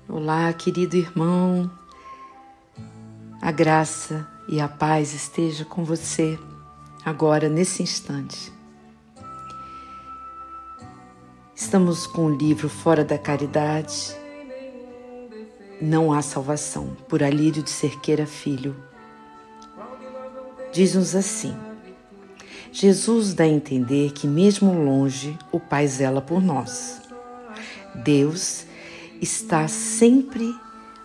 Olá, querido irmão, a graça e a paz esteja com você agora, nesse instante. Estamos com o livro Fora da Caridade, Não Há Salvação, por Alírio de Cerqueira Filho. Diz-nos assim: Jesus dá a entender que mesmo longe o Pai zela por nós. Deus está sempre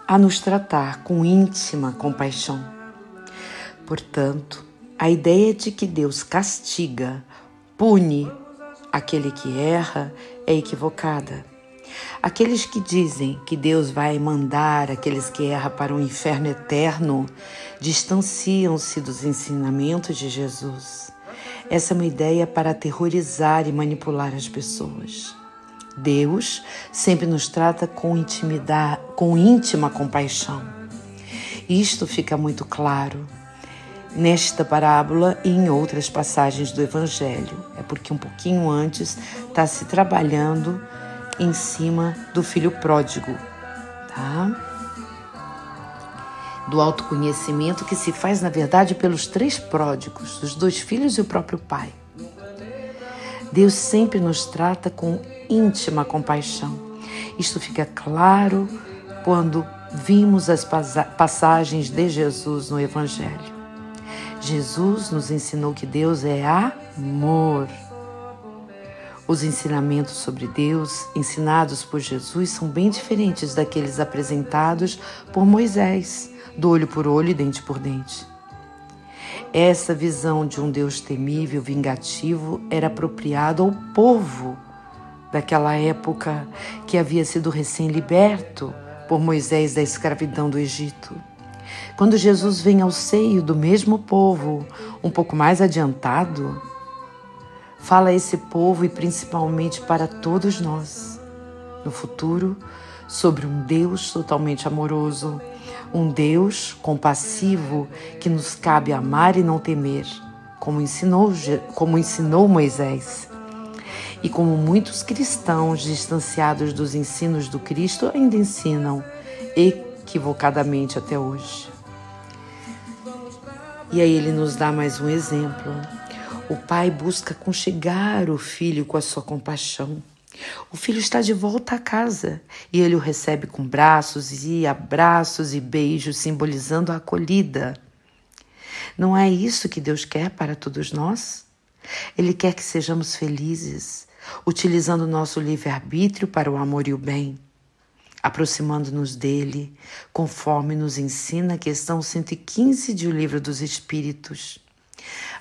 a nos tratar com íntima compaixão. Portanto, a ideia de que Deus castiga, pune aquele que erra é equivocada. Aqueles que dizem que Deus vai mandar aqueles que erram para o inferno eterno distanciam-se dos ensinamentos de Jesus. Essa é uma ideia para aterrorizar e manipular as pessoas. Deus sempre nos trata com intimidade, com íntima compaixão. Isto fica muito claro nesta parábola e em outras passagens do Evangelho. É porque um pouquinho antes está se trabalhando em cima do filho pródigo, tá? Do autoconhecimento que se faz, na verdade, pelos 3 pródigos, os 2 filhos e o próprio pai. Deus sempre nos trata com íntima compaixão. Isto fica claro quando vimos as passagens de Jesus no Evangelho. Jesus nos ensinou que Deus é amor. Os ensinamentos sobre Deus, ensinados por Jesus, são bem diferentes daqueles apresentados por Moisés, do olho por olho e dente por dente. Essa visão de um Deus temível, vingativo, era apropriada ao povo daquela época que havia sido recém-liberto por Moisés da escravidão do Egito. Quando Jesus vem ao seio do mesmo povo, um pouco mais adiantado, fala a esse povo e principalmente para todos nós, no futuro, sobre um Deus totalmente amoroso, um Deus compassivo que nos cabe amar e não temer, como ensinou Moisés. E como muitos cristãos distanciados dos ensinos do Cristo ainda ensinam equivocadamente até hoje. E aí ele nos dá mais um exemplo. O pai busca aconchegar o filho com a sua compaixão. O filho está de volta a casa e ele o recebe com braços e abraços e beijos, simbolizando a acolhida. Não é isso que Deus quer para todos nós? Ele quer que sejamos felizes, utilizando o nosso livre-arbítrio para o amor e o bem, aproximando-nos dele, conforme nos ensina a questão 115 de O Livro dos Espíritos.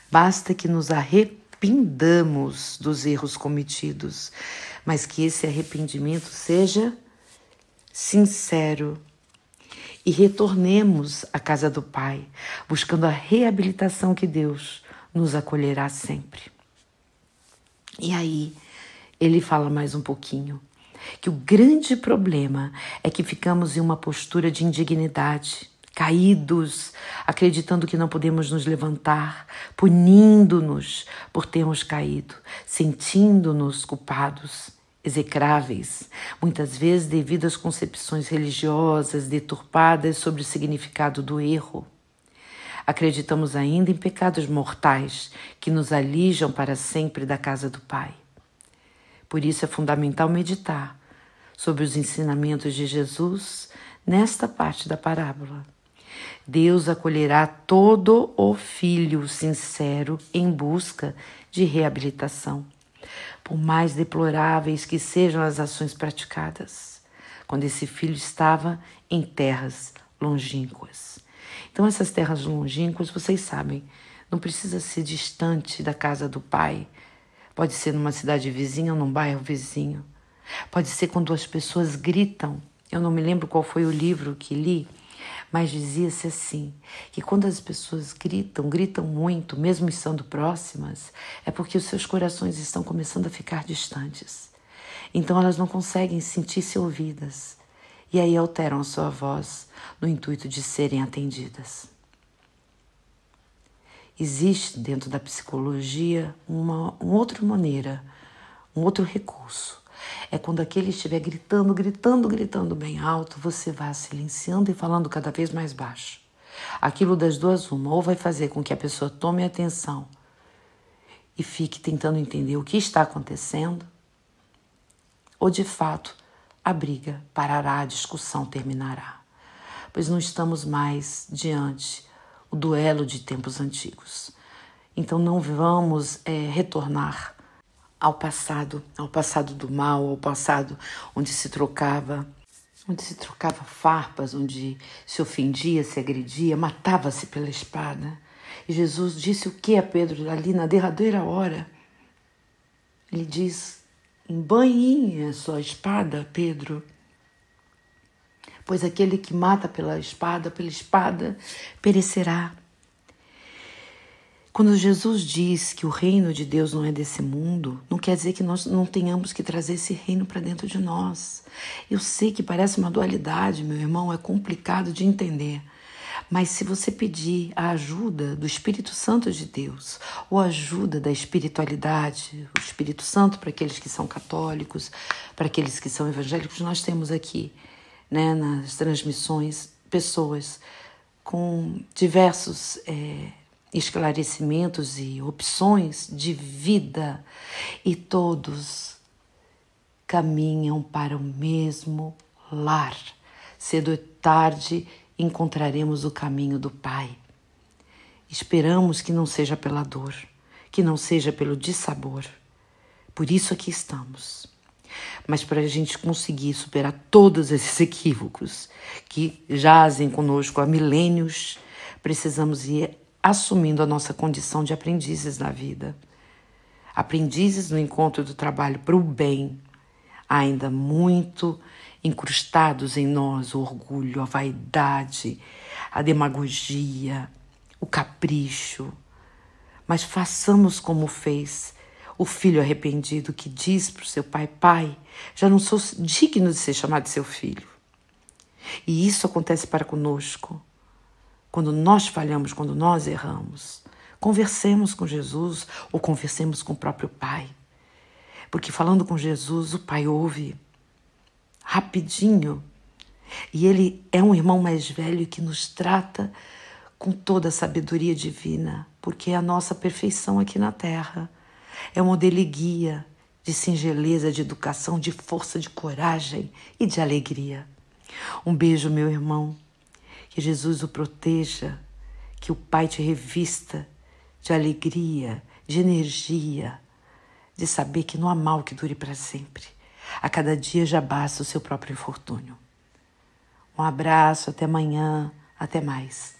Basta que nos arrependamos dos erros cometidos, mas que esse arrependimento seja sincero e retornemos à casa do Pai, buscando a reabilitação que Deus nos acolherá sempre. E aí, ele fala mais um pouquinho, que o grande problema é que ficamos em uma postura de indignidade, caídos, acreditando que não podemos nos levantar, punindo-nos por termos caído, sentindo-nos culpados, execráveis, muitas vezes devido às concepções religiosas deturpadas sobre o significado do erro. Acreditamos ainda em pecados mortais que nos alijam para sempre da casa do Pai. Por isso é fundamental meditar sobre os ensinamentos de Jesus nesta parte da parábola. Deus acolherá todo o filho sincero em busca de reabilitação, por mais deploráveis que sejam as ações praticadas, quando esse filho estava em terras longínquas. Então, essas terras longínquas, vocês sabem, não precisa ser distante da casa do Pai. Pode ser numa cidade vizinha ou num bairro vizinho. Pode ser quando as pessoas gritam. Eu não me lembro qual foi o livro que li, mas dizia-se assim, que quando as pessoas gritam muito, mesmo estando próximas, é porque os seus corações estão começando a ficar distantes. Então elas não conseguem sentir-se ouvidas. E aí alteram a sua voz no intuito de serem atendidas. Existe dentro da psicologia uma outra maneira, um outro recurso É quando aquele estiver gritando, gritando, gritando bem alto, você vai silenciando e falando cada vez mais baixo. Aquilo das duas uma, ou vai fazer com que a pessoa tome atenção e fique tentando entender o que está acontecendo, ou de fato a briga parará, a discussão terminará. Pois não estamos mais diante o duelo de tempos antigos. Então não vamos retornar ao passado do mal, ao passado onde se trocava farpas, onde se ofendia, se agredia, matava-se pela espada. E Jesus disse o que a Pedro ali na derradeira hora? Ele diz: embainhe a sua espada, Pedro, pois aquele que mata pela espada perecerá. Quando Jesus diz que o reino de Deus não é desse mundo, não quer dizer que nós não tenhamos que trazer esse reino para dentro de nós. Eu sei que parece uma dualidade, meu irmão, é complicado de entender. Mas se você pedir a ajuda do Espírito Santo de Deus, ou a ajuda da espiritualidade, o Espírito Santo para aqueles que são católicos, para aqueles que são evangélicos, nós temos aqui, nas transmissões, pessoas com diversos esclarecimentos e opções de vida, e todos caminham para o mesmo lar. Cedo ou tarde encontraremos o caminho do Pai. Esperamos que não seja pela dor, que não seja pelo dissabor. Por isso aqui estamos. Mas para a gente conseguir superar todos esses equívocos que jazem conosco há milênios, precisamos ir assumindo a nossa condição de aprendizes na vida. Aprendizes no encontro do trabalho para o bem, ainda muito incrustados em nós o orgulho, a vaidade, a demagogia, o capricho. Mas façamos como fez o filho arrependido que diz para o seu pai: Pai, já não sou digno de ser chamado de seu filho. E isso acontece para conosco. Quando nós falhamos, quando nós erramos, conversemos com Jesus ou conversemos com o próprio Pai. Porque falando com Jesus, o Pai ouve rapidinho. E Ele é um irmão mais velho que nos trata com toda a sabedoria divina, porque é a nossa perfeição aqui na Terra. É um modelo e guia de singeleza, de educação, de força, de coragem e de alegria. Um beijo, meu irmão. Que Jesus o proteja, que o Pai te revista de alegria, de energia, de saber que não há mal que dure para sempre. A cada dia já basta o seu próprio infortúnio. Um abraço, até amanhã, até mais.